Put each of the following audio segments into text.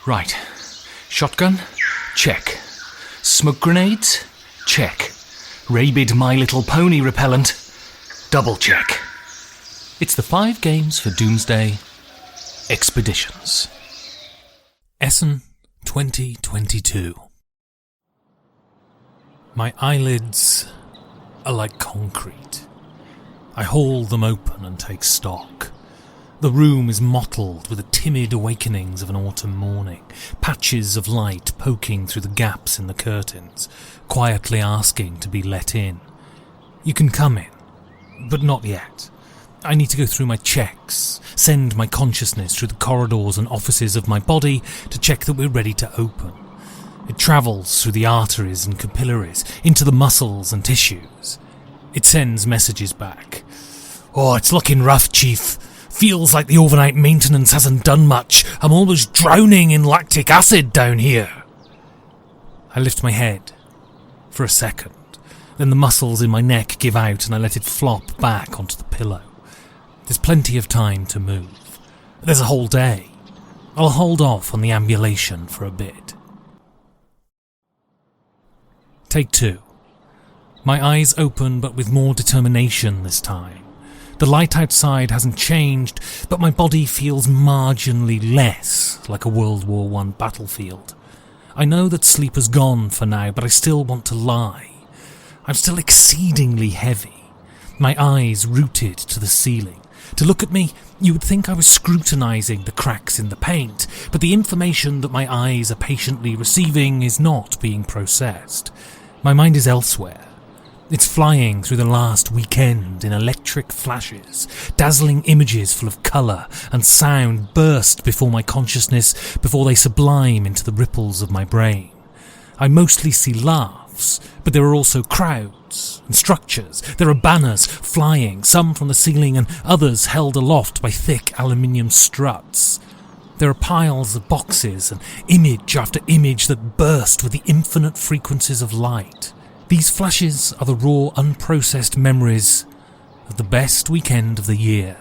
Right. Shotgun? Check. Smoke grenades? Check. Rabid My Little Pony repellent? Double check. It's the 5 games for Doomsday Expeditions. Essen 2022. My eyelids are like concrete. I haul them open and take stock. The room is mottled with the timid awakenings of an autumn morning, patches of light poking through the gaps in the curtains, quietly asking to be let in. You can come in, but not yet. I need to go through my checks, send my consciousness through the corridors and offices of my body to check that we're ready to open. It travels through the arteries and capillaries, into the muscles and tissues. It sends messages back. "Oh, it's looking rough, Chief. Feels like the overnight maintenance hasn't done much. I'm almost drowning in lactic acid down here." I lift my head for a second. Then the muscles in my neck give out and I let it flop back onto the pillow. There's plenty of time to move. There's a whole day. I'll hold off on the ambulation for a bit. Take 2. My eyes open, but with more determination this time. The light outside hasn't changed, but my body feels marginally less like a World War I battlefield. I know that sleep is gone for now, but I still want to lie. I'm still exceedingly heavy, my eyes rooted to the ceiling. To look at me, you would think I was scrutinising the cracks in the paint, but the information that my eyes are patiently receiving is not being processed. My mind is elsewhere. It's flying through the last weekend in electric flashes. Dazzling images full of colour and sound burst before my consciousness before they sublime into the ripples of my brain. I mostly see laughs, but there are also crowds and structures. There are banners flying, some from the ceiling and others held aloft by thick aluminium struts. There are piles of boxes and image after image that burst with the infinite frequencies of light. These flashes are the raw, unprocessed memories of the best weekend of the year.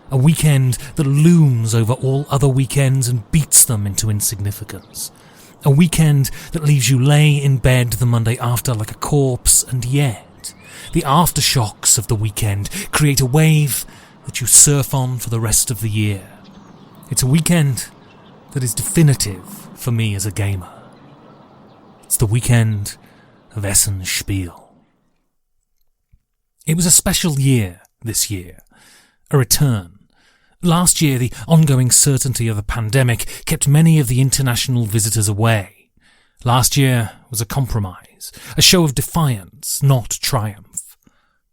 A weekend that looms over all other weekends and beats them into insignificance. A weekend that leaves you lay in bed the Monday after like a corpse, and yet the aftershocks of the weekend create a wave that you surf on for the rest of the year. It's a weekend that is definitive for me as a gamer. It's the weekend of Essen Spiel. It was a special year this year, a return. Last year, the ongoing certainty of the pandemic kept many of the international visitors away. Last year was a compromise, a show of defiance, not triumph.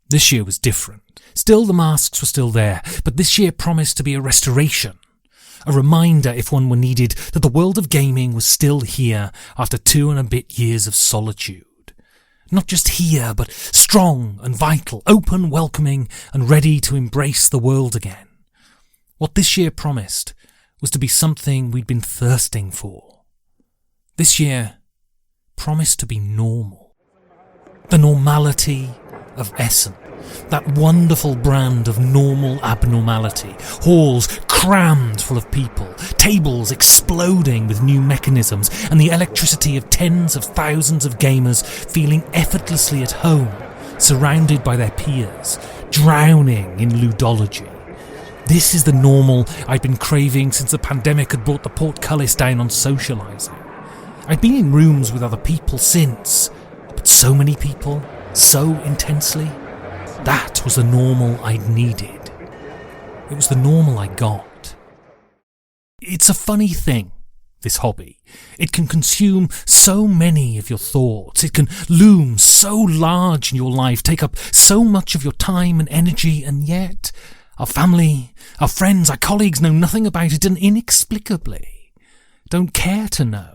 This year was different. Still, the masks were still there, but this year promised to be a restoration. A reminder, if one were needed, that the world of gaming was still here after 2 and a bit years of solitude. Not just here, but strong and vital, open, welcoming, and ready to embrace the world again. What this year promised was to be something we'd been thirsting for. This year promised to be normal. The normality of Essen. That wonderful brand of normal abnormality. Halls crammed full of people, tables exploding with new mechanisms, and the electricity of tens of thousands of gamers feeling effortlessly at home, surrounded by their peers, drowning in ludology. This is the normal I'd been craving since the pandemic had brought the portcullis down on socialising. I'd been in rooms with other people since, but so many people, so intensely. That was the normal I'd needed. It was the normal I got. It's a funny thing, this hobby. It can consume so many of your thoughts. It can loom so large in your life, take up so much of your time and energy, and yet our family, our friends, our colleagues know nothing about it and inexplicably don't care to know.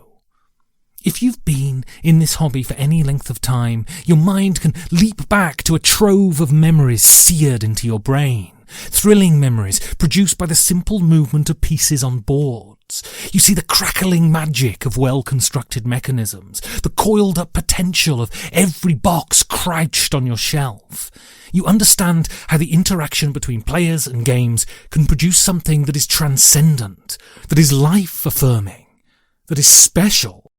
If you've been in this hobby for any length of time, your mind can leap back to a trove of memories seared into your brain. Thrilling memories produced by the simple movement of pieces on boards. robots. You see the crackling magic of well-constructed mechanisms, the coiled-up potential of every box crouched on your shelf. You understand how the interaction between players and games can produce something that is transcendent, that is life-affirming, that is special.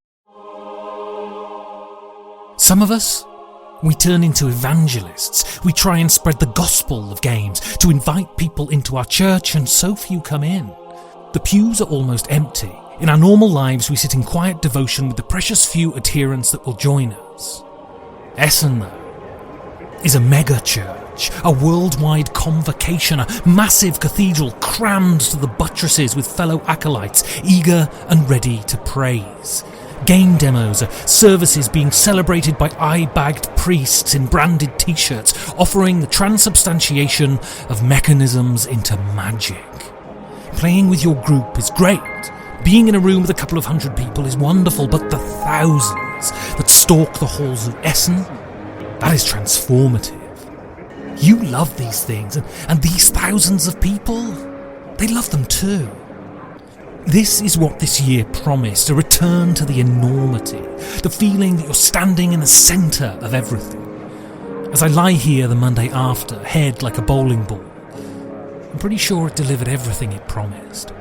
Some of us, we turn into evangelists. We try and spread the gospel of games, to invite people into our church, and so few come in. The pews are almost empty. In our normal lives, we sit in quiet devotion with the precious few adherents that will join us. Essen, though, is a mega-church, a worldwide convocation, a massive cathedral crammed to the buttresses with fellow acolytes, eager and ready to praise. Game demos are services being celebrated by eye-bagged priests in branded t-shirts, offering the transubstantiation of mechanisms into magic. Playing with your group is great. Being in a room with a couple of hundred people is wonderful, but the thousands that stalk the halls of Essen, that is transformative. You love these things, and these thousands of people, they love them too. This is what this year promised, a return to the enormity, the feeling that you're standing in the centre of everything. As I lie here the Monday after, head like a bowling ball, I'm pretty sure it delivered everything it promised.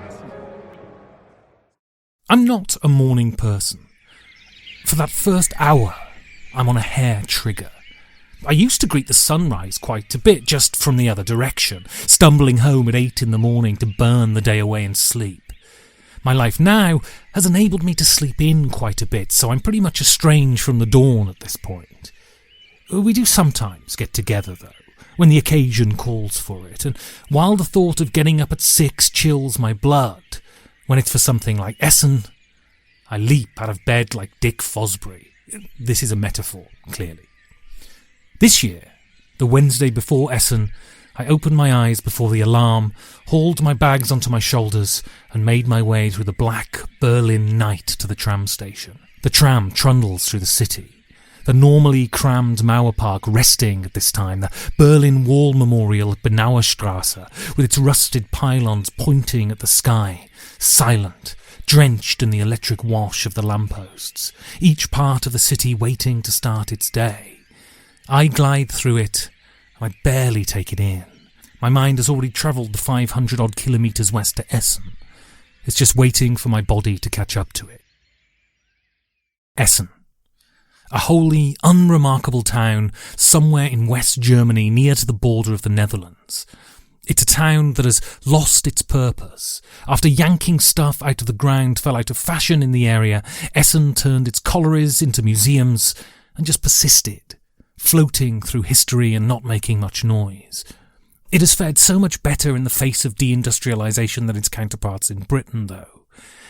I'm not a morning person. For that first hour, I'm on a hair trigger. I used to greet the sunrise quite a bit, just from the other direction, stumbling home at 8 in the morning to burn the day away in sleep. My life now has enabled me to sleep in quite a bit, so I'm pretty much estranged from the dawn at this point. We do sometimes get together, though, when the occasion calls for it, and while the thought of getting up at 6 chills my blood, when it's for something like Essen, I leap out of bed like Dick Fosbury. This is a metaphor, clearly. This year, the Wednesday before Essen, I opened my eyes before the alarm, hauled my bags onto my shoulders, and made my way through the black Berlin night to the tram station. The tram trundles through the city. The normally crammed Mauerpark resting at this time, the Berlin Wall Memorial at Benauerstrasse, with its rusted pylons pointing at the sky, silent, drenched in the electric wash of the lampposts, each part of the city waiting to start its day. I glide through it, and I barely take it in. My mind has already travelled the 500-odd kilometres west to Essen. It's just waiting for my body to catch up to it. Essen. A wholly unremarkable town somewhere in West Germany near to the border of the Netherlands. It's a town that has lost its purpose. After yanking stuff out of the ground fell out of fashion in the area, Essen turned its collieries into museums and just persisted, floating through history and not making much noise. It has fared so much better in the face of deindustrialisation than its counterparts in Britain, though.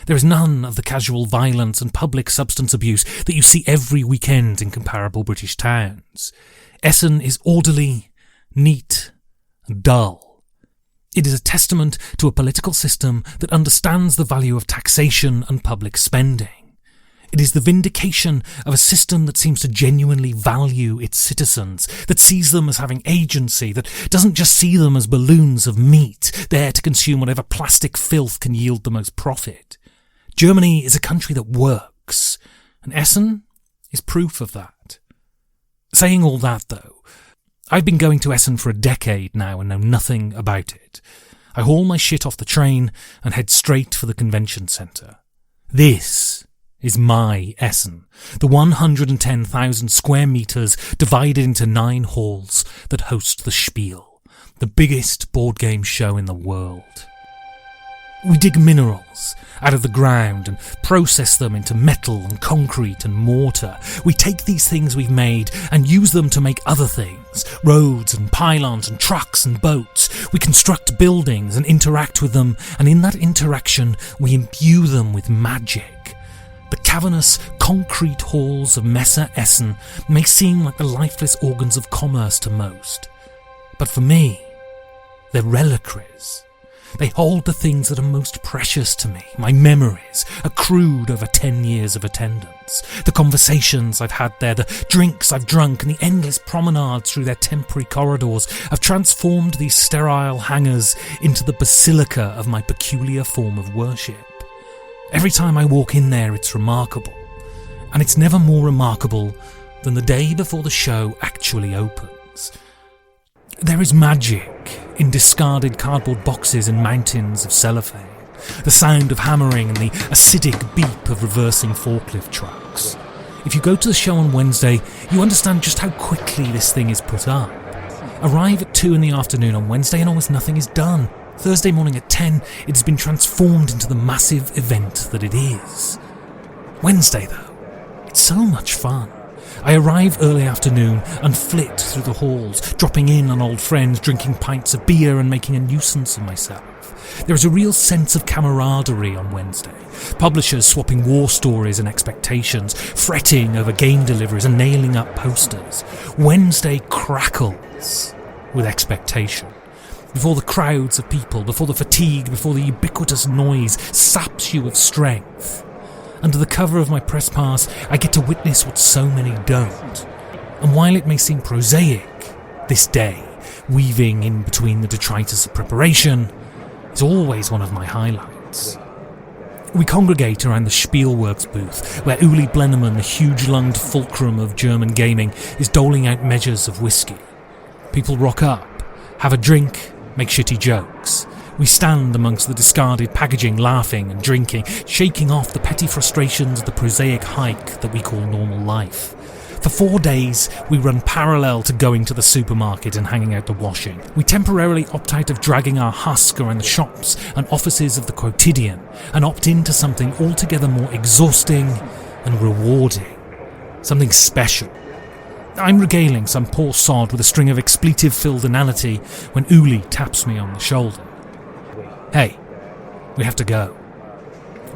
There is none of the casual violence and public substance abuse that you see every weekend in comparable British towns. Essen is orderly, neat, and dull. It is a testament to a political system that understands the value of taxation and public spending. It is the vindication of a system that seems to genuinely value its citizens, that sees them as having agency, that doesn't just see them as balloons of meat, there to consume whatever plastic filth can yield the most profit. Germany is a country that works, and Essen is proof of that. Saying all that, though, I've been going to Essen for a decade now and know nothing about it. I haul my shit off the train and head straight for the convention centre. This is my Essen, the 110,000 square metres divided into 9 halls that host the Spiel, the biggest board game show in the world. We dig minerals out of the ground and process them into metal and concrete and mortar. We take these things we've made and use them to make other things, roads and pylons and trucks and boats. We construct buildings and interact with them, and in that interaction we imbue them with magic. The cavernous, concrete halls of Messe Essen may seem like the lifeless organs of commerce to most, but for me, they're reliquaries. They hold the things that are most precious to me, my memories, accrued over 10 years of attendance, the conversations I've had there, the drinks I've drunk, and the endless promenades through their temporary corridors have transformed these sterile hangars into the basilica of my peculiar form of worship. Every time I walk in there, it's remarkable. And it's never more remarkable than the day before the show actually opens. There is magic in discarded cardboard boxes and mountains of cellophane, the sound of hammering and the acidic beep of reversing forklift trucks. If you go to the show on Wednesday, you understand just how quickly this thing is put up. Arrive at 2 in the afternoon on Wednesday and almost nothing is done. Thursday morning at 10, it has been transformed into the massive event that it is. Wednesday, though, it's so much fun. I arrive early afternoon and flit through the halls, dropping in on old friends, drinking pints of beer and making a nuisance of myself. There is a real sense of camaraderie on Wednesday. Publishers swapping war stories and expectations, fretting over game deliveries and nailing up posters. Wednesday crackles with expectation. Before the crowds of people, before the fatigue, before the ubiquitous noise saps you of strength. Under the cover of my press pass, I get to witness what so many don't. And while it may seem prosaic, this day, weaving in between the detritus of preparation, is always one of my highlights. We congregate around the Spielworks booth, where Uli Blenneman, the huge-lunged fulcrum of German gaming, is doling out measures of whiskey. People rock up, have a drink, make shitty jokes. We stand amongst the discarded packaging, laughing and drinking, shaking off the petty frustrations of the prosaic hike that we call normal life. For 4 days, we run parallel to going to the supermarket and hanging out the washing. We temporarily opt out of dragging our husk around the shops and offices of the quotidian and opt into something altogether more exhausting and rewarding. Something special. I'm regaling some poor sod with a string of expletive-filled inanity when Uli taps me on the shoulder. Hey, we have to go.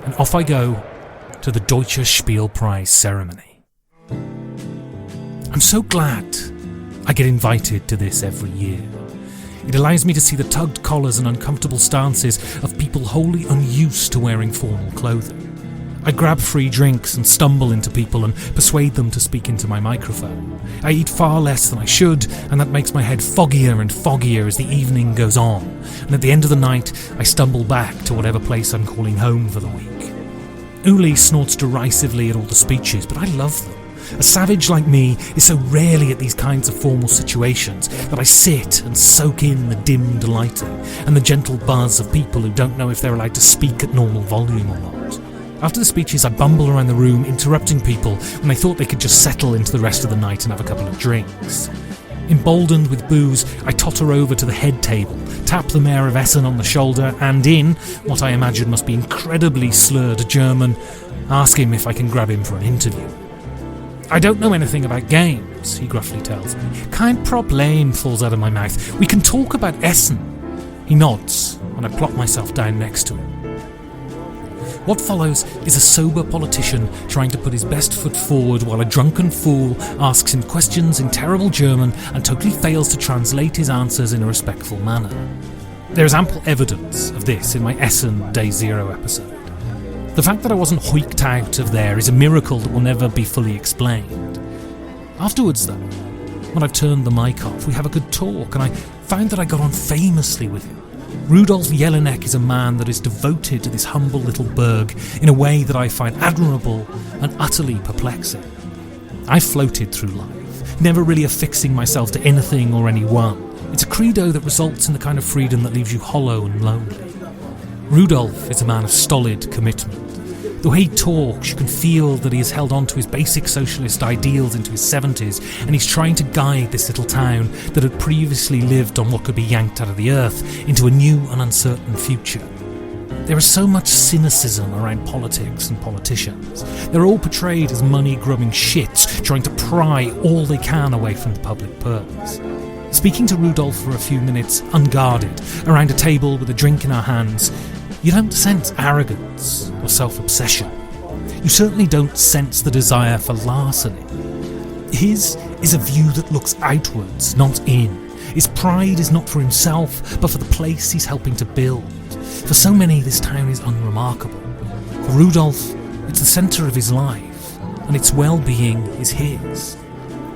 And off I go to the Deutsche Spielpreis ceremony. I'm so glad I get invited to this every year. It allows me to see the tugged collars and uncomfortable stances of people wholly unused to wearing formal clothing. I grab free drinks and stumble into people and persuade them to speak into my microphone. I eat far less than I should, and that makes my head foggier and foggier as the evening goes on, and at the end of the night I stumble back to whatever place I'm calling home for the week. Uli snorts derisively at all the speeches, but I love them. A savage like me is so rarely at these kinds of formal situations that I sit and soak in the dim delighting and the gentle buzz of people who don't know if they're allowed to speak at normal volume or not. After the speeches, I bumble around the room, interrupting people when they thought they could just settle into the rest of the night and have a couple of drinks. Emboldened with booze, I totter over to the head table, tap the mayor of Essen on the shoulder, and in what I imagine must be incredibly slurred German, ask him if I can grab him for an interview. I don't know anything about games, he gruffly tells me. Kein Problem, falls out of my mouth. We can talk about Essen. He nods, and I plop myself down next to him. What follows is a sober politician trying to put his best foot forward while a drunken fool asks him questions in terrible German and totally fails to translate his answers in a respectful manner. There is ample evidence of this in my Essen Day Zero episode. The fact that I wasn't hoiked out of there is a miracle that will never be fully explained. Afterwards, though, when I've turned the mic off, we have a good talk, and I found that I got on famously with him. Rudolf Jelinek is a man that is devoted to this humble little burg in a way that I find admirable and utterly perplexing. I floated through life, never really affixing myself to anything or anyone. It's a credo that results in the kind of freedom that leaves you hollow and lonely. Rudolf is a man of stolid commitment. The way he talks, you can feel that he has held on to his basic socialist ideals into his 70s, and he's trying to guide this little town that had previously lived on what could be yanked out of the earth into a new and uncertain future. There is so much cynicism around politics and politicians. They're all portrayed as money-grubbing shits trying to pry all they can away from the public purse. Speaking to Rudolf for a few minutes, unguarded, around a table with a drink in our hands, you don't sense arrogance or self-obsession. You certainly don't sense the desire for larceny. His is a view that looks outwards, not in. His pride is not for himself, but for the place he's helping to build. For so many, this town is unremarkable. For Rudolf, it's the centre of his life, and its well-being is his.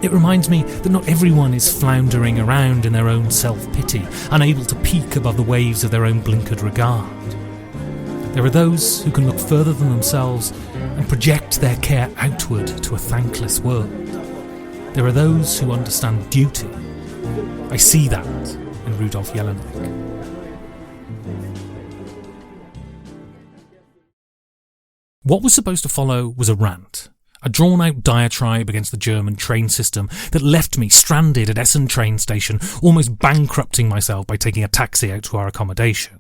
It reminds me that not everyone is floundering around in their own self-pity, unable to peak above the waves of their own blinkered regard. There are those who can look further than themselves and project their care outward to a thankless world. There are those who understand duty. I see that in Rudolf Jelinek. What was supposed to follow was a rant, a drawn-out diatribe against the German train system that left me stranded at Essen train station, almost bankrupting myself by taking a taxi out to our accommodation.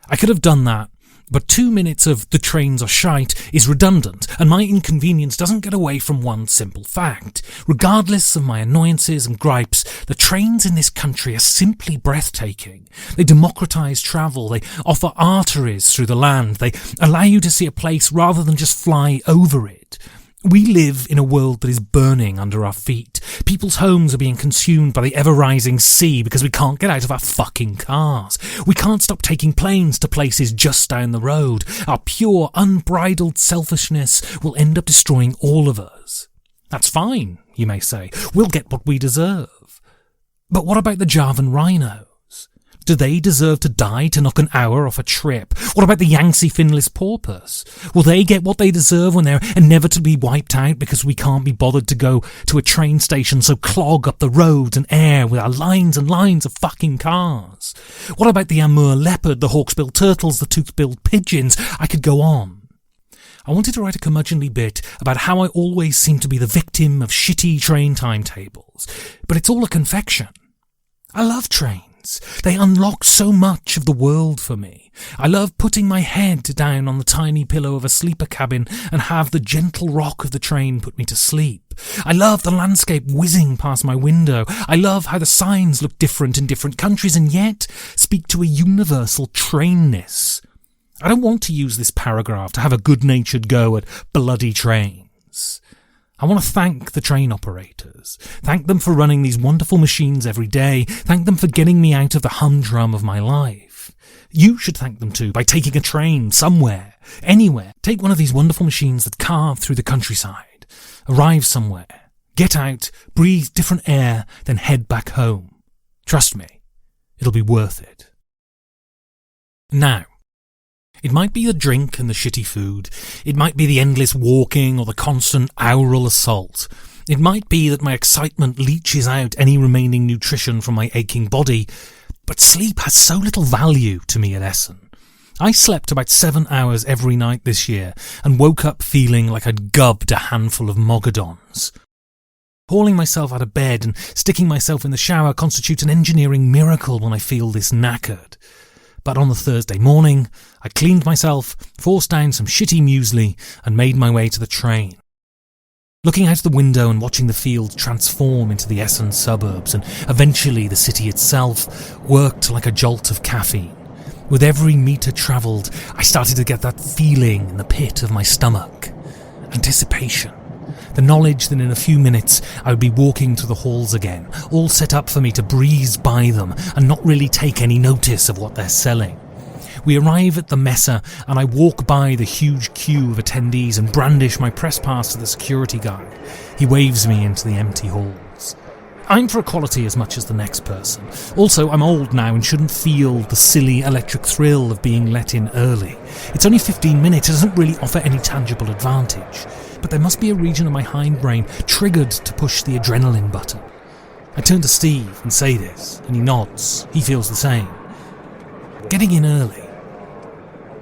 I could have done that, but 2 minutes of "the trains are shite" is redundant, and my inconvenience doesn't get away from one simple fact. Regardless of my annoyances and gripes, the trains in this country are simply breathtaking. They democratise travel, they offer arteries through the land, they allow you to see a place rather than just fly over it. We live in a world that is burning under our feet. People's homes are being consumed by the ever-rising sea because we can't get out of our fucking cars. We can't stop taking planes to places just down the road. Our pure, unbridled selfishness will end up destroying all of us. That's fine, you may say. We'll get what we deserve. But what about the Javan rhinos? Do they deserve to die to knock an hour off a trip? What about the Yangtze finless porpoise? Will they get what they deserve when they're inevitably wiped out because we can't be bothered to go to a train station, so clog up the roads and air with our lines and lines of fucking cars? What about the Amur leopard, the hawksbill turtles, the tooth-billed pigeons? I could go on. I wanted to write a curmudgeonly bit about how I always seem to be the victim of shitty train timetables, but it's all a confection. I love trains. They unlock so much of the world for me. I love putting my head down on the tiny pillow of a sleeper cabin and have the gentle rock of the train put me to sleep. I love the landscape whizzing past my window. I love how the signs look different in different countries and yet speak to a universal trainness. I don't want to use this paragraph to have a good-natured go at bloody trains. I want to thank the train operators, thank them for running these wonderful machines every day, thank them for getting me out of the humdrum of my life. You should thank them too by taking a train somewhere, anywhere. Take one of these wonderful machines that carve through the countryside, arrive somewhere, get out, breathe different air, then head back home. Trust me, it'll be worth it. Now, it might be the drink and the shitty food. It might be the endless walking or the constant aural assault. It might be that my excitement leaches out any remaining nutrition from my aching body. But sleep has so little value to me at Essen. I slept about 7 hours every night this year and woke up feeling like I'd gubbed a handful of mogadons. Hauling myself out of bed and sticking myself in the shower constitutes an engineering miracle when I feel this knackered. But on the Thursday morning, I cleaned myself, forced down some shitty muesli, and made my way to the train. Looking out the window and watching the field transform into the Essen suburbs and eventually the city itself worked like a jolt of caffeine. With every metre travelled, I started to get that feeling in the pit of my stomach. Anticipation. The knowledge that in a few minutes I would be walking through the halls again, all set up for me to breeze by them and not really take any notice of what they're selling. We arrive at the Messe and I walk by the huge queue of attendees and brandish my press pass to the security guy. He waves me into the empty halls. I'm for equality as much as the next person. Also, I'm old now and shouldn't feel the silly electric thrill of being let in early. It's only 15 minutes, it doesn't really offer any tangible advantage. But there must be a region of my hindbrain triggered to push the adrenaline button. I turn to Steve and say this, and he nods. He feels the same. Getting in early.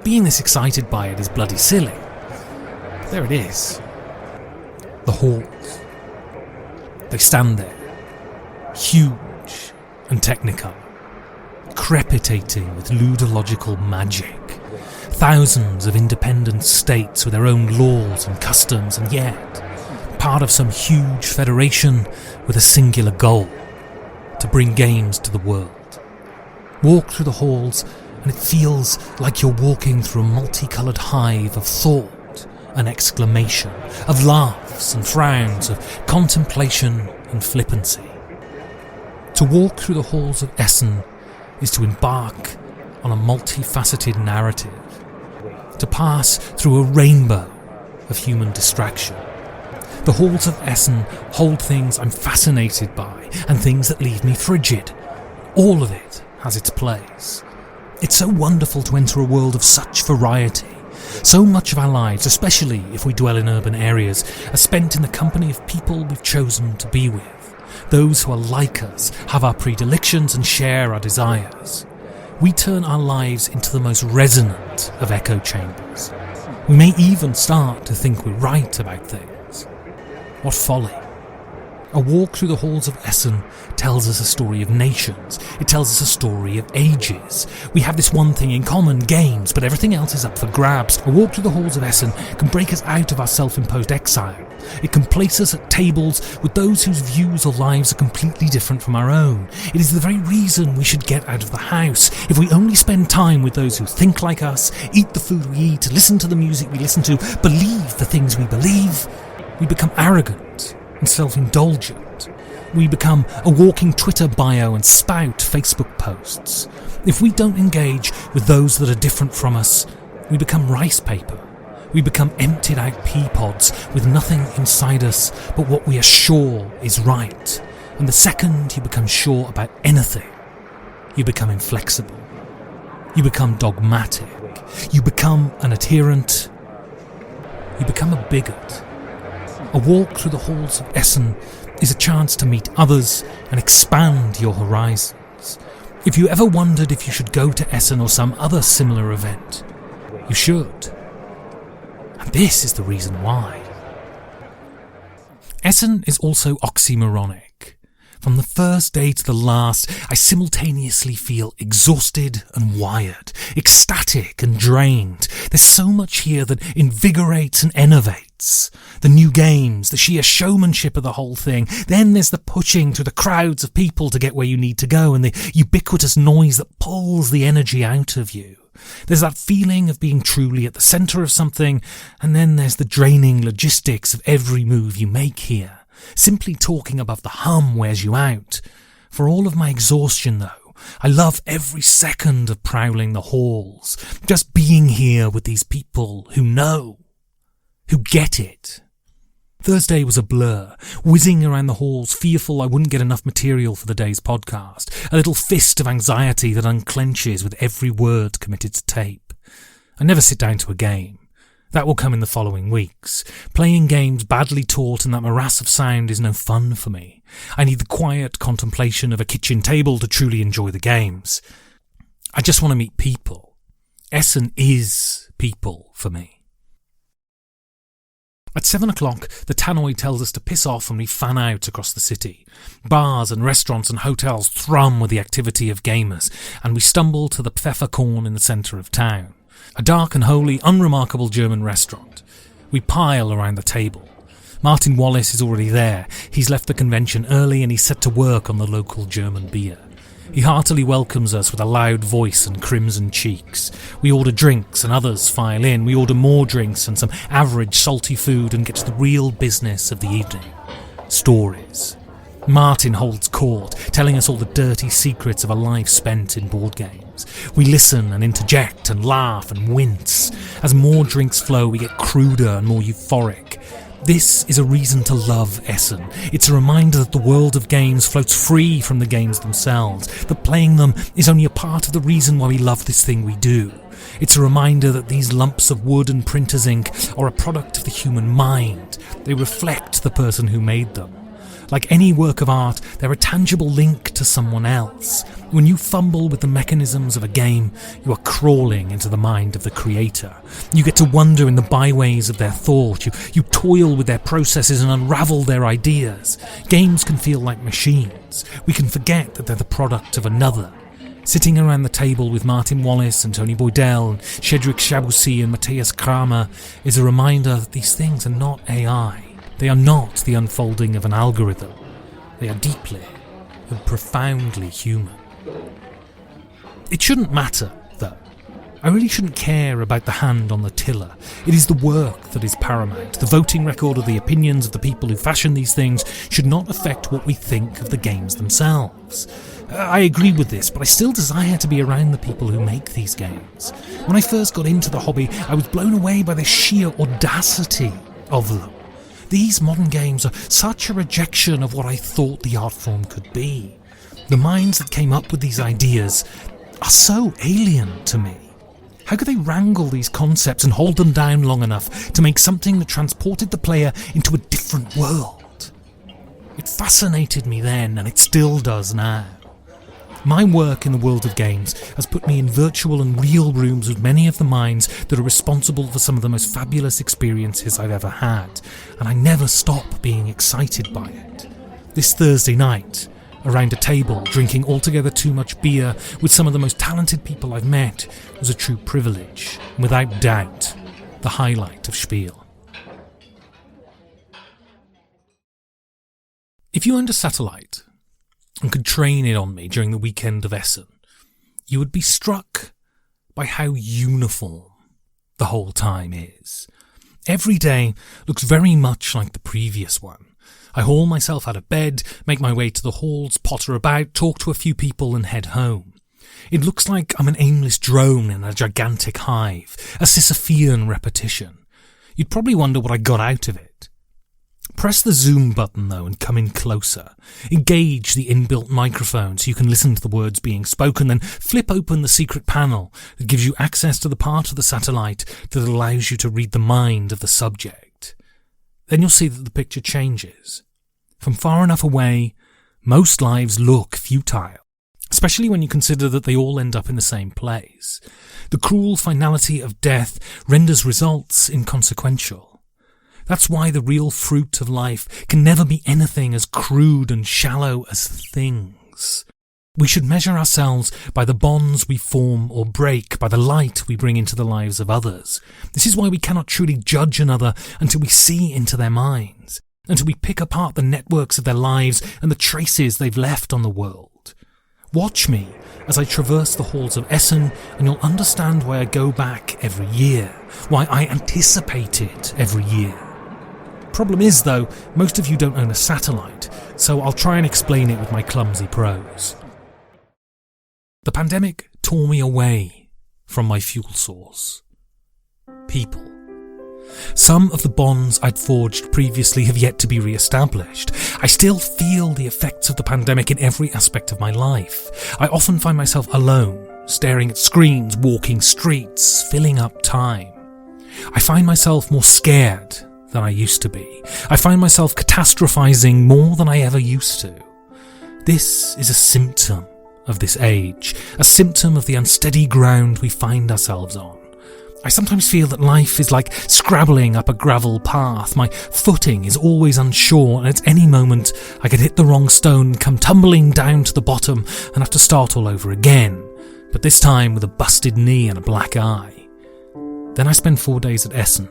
Being this excited by it is bloody silly. But there it is. The halls. They stand there, huge and technicolor, crepitating with ludological magic. Thousands of independent states with their own laws and customs, and yet part of some huge federation with a singular goal: to bring games to the world. Walk through the halls and it feels like you're walking through a multicoloured hive of thought and exclamation, of laughs and frowns, of contemplation and flippancy. To walk through the halls of Essen is to embark on a multifaceted narrative, to pass through a rainbow of human distraction. The halls of Essen hold things I'm fascinated by and things that leave me frigid. All of it has its place. It's so wonderful to enter a world of such variety. So much of our lives, especially if we dwell in urban areas, are spent in the company of people we've chosen to be with. Those who are like us, have our predilections and share our desires. We turn our lives into the most resonant of echo chambers. We may even start to think we're right about things. What folly. A walk through the halls of Essen tells us a story of nations. It tells us a story of ages. We have this one thing in common, games, but everything else is up for grabs. A walk through the halls of Essen can break us out of our self-imposed exile. It can place us at tables with those whose views or lives are completely different from our own. It is the very reason we should get out of the house. If we only spend time with those who think like us, eat the food we eat, listen to the music we listen to, believe the things we believe, we become arrogant and self-indulgent. We become a walking Twitter bio and spout Facebook posts. If we don't engage with those that are different from us, we become rice paper. We become emptied out pea pods with nothing inside us but what we are sure is right. And the second you become sure about anything, you become inflexible. You become dogmatic. You become an adherent. You become a bigot. A walk through the halls of Essen is a chance to meet others and expand your horizons. If you ever wondered if you should go to Essen or some other similar event, you should. And this is the reason why. Essen is also oxymoronic. From the first day to the last, I simultaneously feel exhausted and wired, ecstatic and drained. There's so much here that invigorates and enervates. The new games, the sheer showmanship of the whole thing. Then there's the pushing through the crowds of people to get where you need to go, and the ubiquitous noise that pulls the energy out of you. There's that feeling of being truly at the centre of something, and then there's the draining logistics of every move you make here. Simply talking above the hum wears you out. For all of my exhaustion, though, I love every second of prowling the halls, just being here with these people who know, who get it. Thursday was a blur, whizzing around the halls, fearful I wouldn't get enough material for the day's podcast, a little fist of anxiety that unclenches with every word committed to tape. I never sit down to a game. That will come in the following weeks. Playing games badly taught in that morass of sound is no fun for me. I need the quiet contemplation of a kitchen table to truly enjoy the games. I just want to meet people. Essen is people for me. At 7 o'clock, the tannoy tells us to piss off and we fan out across the city. Bars and restaurants and hotels thrum with the activity of gamers, and we stumble to the Pfefferkorn in the centre of town. A dark and wholly unremarkable German restaurant. We pile around the table. Martin Wallace is already there. He's left the convention early and he's set to work on the local German beer. He heartily welcomes us with a loud voice and crimson cheeks. We order drinks and others file in. We order more drinks and some average salty food and get to the real business of the evening. Stories. Martin holds court, telling us all the dirty secrets of a life spent in board games. We listen and interject and laugh and wince. As more drinks flow, we get cruder and more euphoric. This is a reason to love Essen. It's a reminder that the world of games floats free from the games themselves, that playing them is only a part of the reason why we love this thing we do. It's a reminder that these lumps of wood and printer's ink are a product of the human mind. They reflect the person who made them. Like any work of art, they're a tangible link to someone else. When you fumble with the mechanisms of a game, you are crawling into the mind of the creator. You get to wander in the byways of their thought. You toil with their processes and unravel their ideas. Games can feel like machines. We can forget that they're the product of another. Sitting around the table with Martin Wallace and Tony Boydell and Cedric Chaboussi and Matthias Kramer is a reminder that these things are not AI. They are not the unfolding of an algorithm. They are deeply and profoundly human. It shouldn't matter, though. I really shouldn't care about the hand on the tiller. It is the work that is paramount. The voting record or the opinions of the people who fashion these things should not affect what we think of the games themselves. I agree with this, but I still desire to be around the people who make these games. When I first got into the hobby, I was blown away by the sheer audacity of them. These modern games are such a rejection of what I thought the art form could be. The minds that came up with these ideas are so alien to me. How could they wrangle these concepts and hold them down long enough to make something that transported the player into a different world? It fascinated me then, and it still does now. My work in the world of games has put me in virtual and real rooms with many of the minds that are responsible for some of the most fabulous experiences I've ever had, and I never stop being excited by it. This Thursday night, around a table, drinking altogether too much beer with some of the most talented people I've met, was a true privilege, and without doubt, the highlight of Spiel. If you owned a satellite and could train it on me during the weekend of Essen, you would be struck by how uniform the whole time is. Every day looks very much like the previous one. I haul myself out of bed, make my way to the halls, potter about, talk to a few people and head home. It looks like I'm an aimless drone in a gigantic hive, a Sisyphean repetition. You'd probably wonder what I got out of it. Press the zoom button though and come in closer. Engage the inbuilt microphone so you can listen to the words being spoken, then flip open the secret panel that gives you access to the part of the satellite that allows you to read the mind of the subject. Then you'll see that the picture changes. From far enough away, most lives look futile, especially when you consider that they all end up in the same place. The cruel finality of death renders results inconsequential. That's why the real fruit of life can never be anything as crude and shallow as things. We should measure ourselves by the bonds we form or break, by the light we bring into the lives of others. This is why we cannot truly judge another until we see into their minds, until we pick apart the networks of their lives and the traces they've left on the world. Watch me as I traverse the halls of Essen, and you'll understand why I go back every year, why I anticipate it every year. Problem is, though, most of you don't own a satellite, so I'll try and explain it with my clumsy prose. The pandemic tore me away from my fuel source. People. Some of the bonds I'd forged previously have yet to be re-established. I still feel the effects of the pandemic in every aspect of my life. I often find myself alone, staring at screens, walking streets, filling up time. I find myself more scared than I used to be. I find myself catastrophizing more than I ever used to. This is a symptom of this age, a symptom of the unsteady ground we find ourselves on. I sometimes feel that life is like scrabbling up a gravel path. My footing is always unsure, and at any moment I could hit the wrong stone, come tumbling down to the bottom and have to start all over again, but this time with a busted knee and a black eye. Then I spend 4 days at Essen.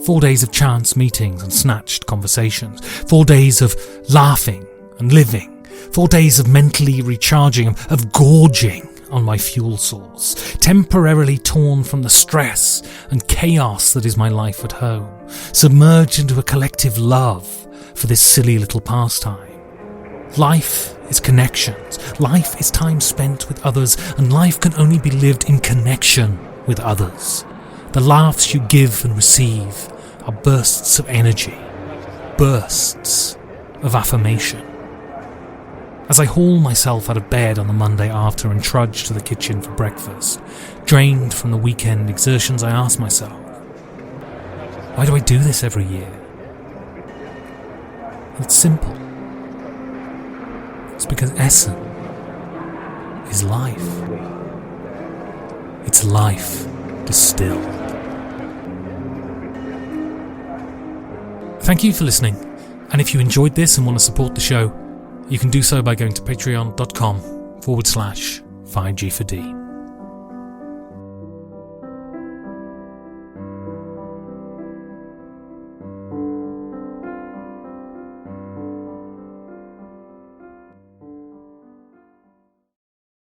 4 days of chance meetings and snatched conversations. 4 days of laughing and living. 4 days of mentally recharging, of gorging on my fuel source, temporarily torn from the stress and chaos that is my life at home, submerged into a collective love for this silly little pastime. Life is connections. Life is time spent with others, and life can only be lived in connection with others. The laughs you give and receive are bursts of energy, bursts of affirmation. As I haul myself out of bed on the Monday after and trudge to the kitchen for breakfast, drained from the weekend exertions, I ask myself, why do I do this every year? It's simple. It's because Essen is life. It's life distilled. Thank you for listening, and if you enjoyed this and want to support the show, you can do so by going to patreon.com/5G4D.